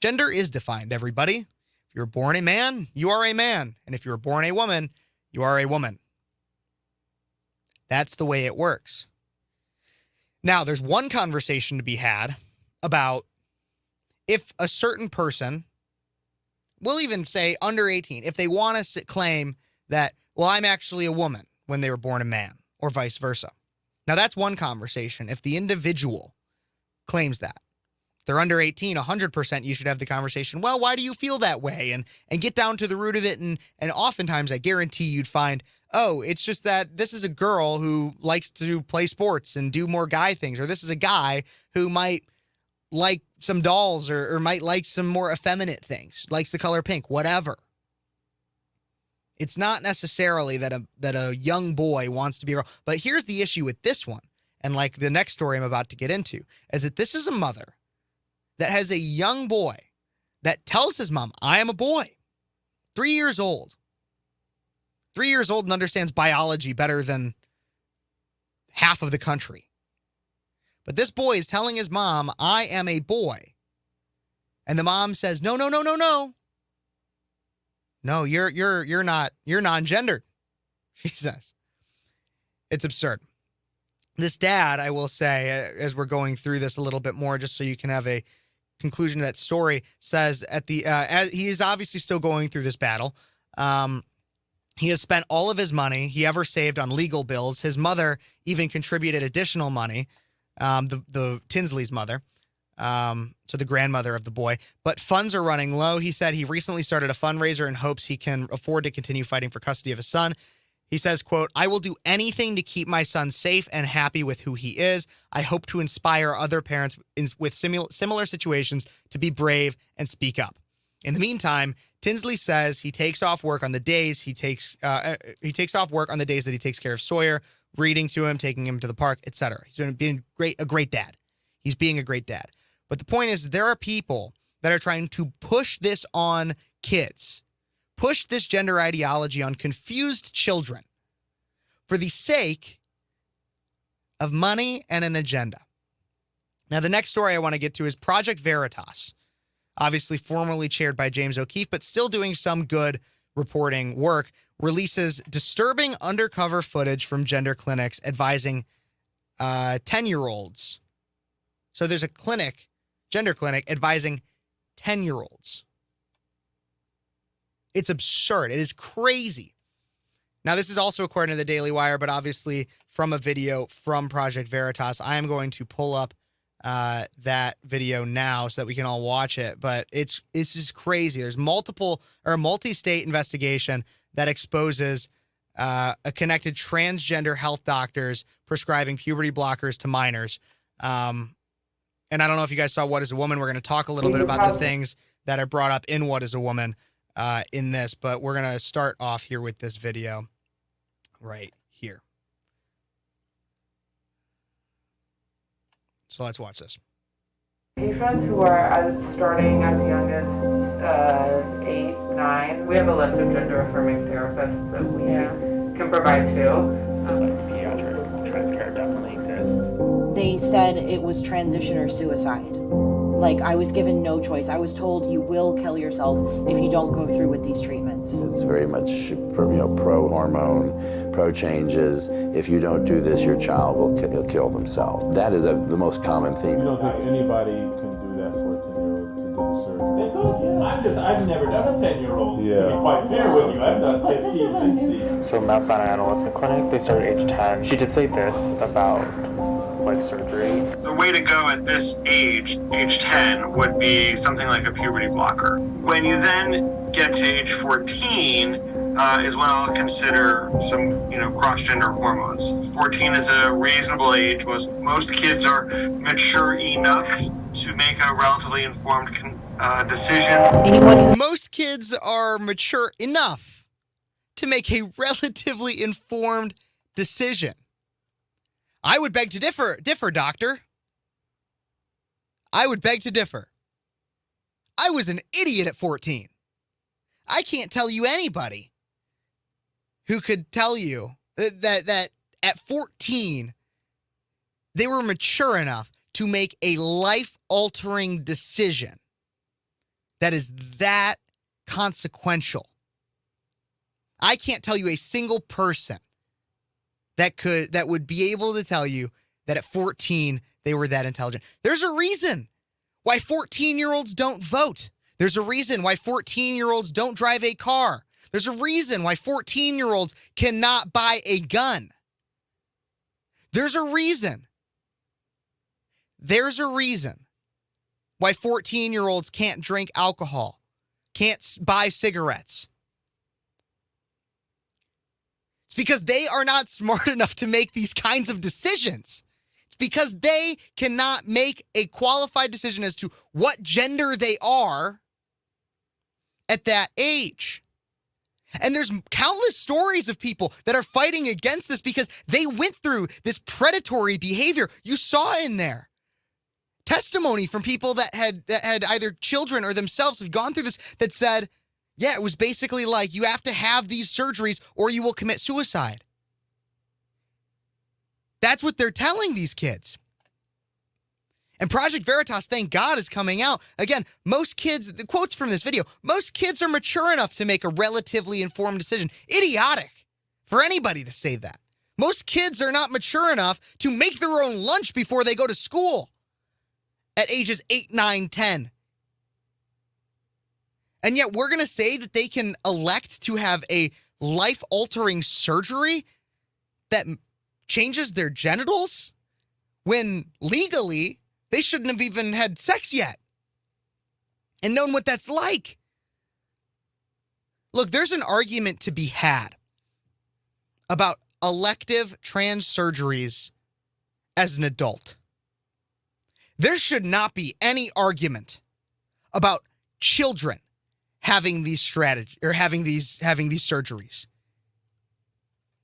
Gender is defined, everybody. If you're born a man, you are a man. And if you're born a woman, you are a woman. That's the way it works. Now, there's one conversation to be had about if a certain person, we'll even say under 18, if they want to claim that, well, I'm actually a woman when they were born a man, or vice versa. Now, that's one conversation. If the individual claims that. If they're under 18, 100%, you should have the conversation, well, why do you feel that way? And get down to the root of it. And oftentimes, I guarantee you'd find, oh, it's just that this is a girl who likes to play sports and do more guy things. Or this is a guy who might like some dolls or might like some more effeminate things, likes the color pink, whatever. It's not necessarily that a young boy wants to be a girl. But here's the issue with this one. And like the next story I'm about to get into, is that this is a mother that has a young boy that tells his mom, I am a boy, 3 years old. 3 years old and understands biology better than half of the country. But this boy is telling his mom, I am a boy. And the mom says, no. No, you're not, you're non-gendered, she says. It's absurd. This dad, I will say, as we're going through this a little bit more, just so you can have a conclusion to that story, says at the, as he is obviously still going through this battle. He has spent all of his money he ever saved on legal bills. His mother even contributed additional money, the Tinsley's mother, so the grandmother of the boy. But funds are running low. He said he recently started a fundraiser in hopes he can afford to continue fighting for custody of his son. He says, quote, I will do anything to keep my son safe and happy with who he is. I hope to inspire other parents with similar situations to be brave and speak up. In the meantime, Tinsley says he takes off work on the days he takes off work on the days that he takes care of Sawyer, reading to him, taking him to the park, etc. He's being a great dad. He's being a great dad. But the point is, there are people that are trying to push this on kids, push this gender ideology on confused children for the sake of money and an agenda. Now, the next story I want to get to is Project Veritas, obviously formerly chaired by James O'Keefe, but still doing some good reporting work, releases disturbing undercover footage from gender clinics advising 10-year-olds. So there's a clinic, gender clinic, advising 10-year-olds. It's absurd. It is crazy. Now, this is also according to the Daily Wire, but obviously from a video from Project Veritas. I am going to pull up that video now so that we can all watch it. But it's just crazy. There's a multi-state investigation that exposes a connected transgender health doctors prescribing puberty blockers to minors. And I don't know if you guys saw What is a Woman. We're going to talk a little bit about the things that are brought up in What is a Woman in this, but we're going to start off here with this video right here. So let's watch this. Patients who are starting as young as 8, 9, we have a list of gender-affirming therapists that we can provide to. Pediatric transcare definitely exists. They said it was transition or suicide. Like, I was given no choice. I was told you will kill yourself if you don't go through with these treatments. It's very much pro-hormone, pro-changes. If you don't do this, your child will kill themselves. That is the most common theme. You don't think anybody can do that for a 10-year-old to do the surgery? They could, yeah. I've never done a 10-year-old. Yeah. To be quite fair with you, I've done 15, 16. So Mount Sinai Adolescent Clinic, they started age 10. She did say this about like surgery. The way to go at this age 10, would be something like a puberty blocker. When you then get to age 14, is when I'll consider some, cross-gender hormones. 14 is a reasonable age. Most kids are mature enough to make a relatively informed decision. Most kids are mature enough to make a relatively informed decision. I would beg to differ, doctor. I would beg to differ. I was an idiot at 14. I can't tell you anybody who could tell you that at 14, they were mature enough to make a life-altering decision that is that consequential. I can't tell you a single person that would be able to tell you that at 14 they were that intelligent. There's a reason why 14-year-olds don't vote. There's a reason why 14-year-olds don't drive a car. There's a reason why 14-year-olds cannot buy a gun. There's a reason. There's a reason why 14-year-olds can't drink alcohol, can't buy cigarettes. It's because they are not smart enough to make these kinds of decisions. It's because they cannot make a qualified decision as to what gender they are at that age. And there's countless stories of people that are fighting against this because they went through this predatory behavior. You saw in there testimony from people that had either children or themselves have gone through this that said, yeah, it was basically like you have to have these surgeries or you will commit suicide. That's what they're telling these kids. And Project Veritas, thank God, is coming out. Again, most kids, the quotes from this video, most kids are mature enough to make a relatively informed decision. Idiotic for anybody to say that. Most kids are not mature enough to make their own lunch before they go to school at ages 8, 9, 10. And yet we're going to say that they can elect to have a life-altering surgery that changes their genitals when legally they shouldn't have even had sex yet and known what that's like. Look, there's an argument to be had about elective trans surgeries as an adult. There should not be any argument about children having these strategies or having these surgeries.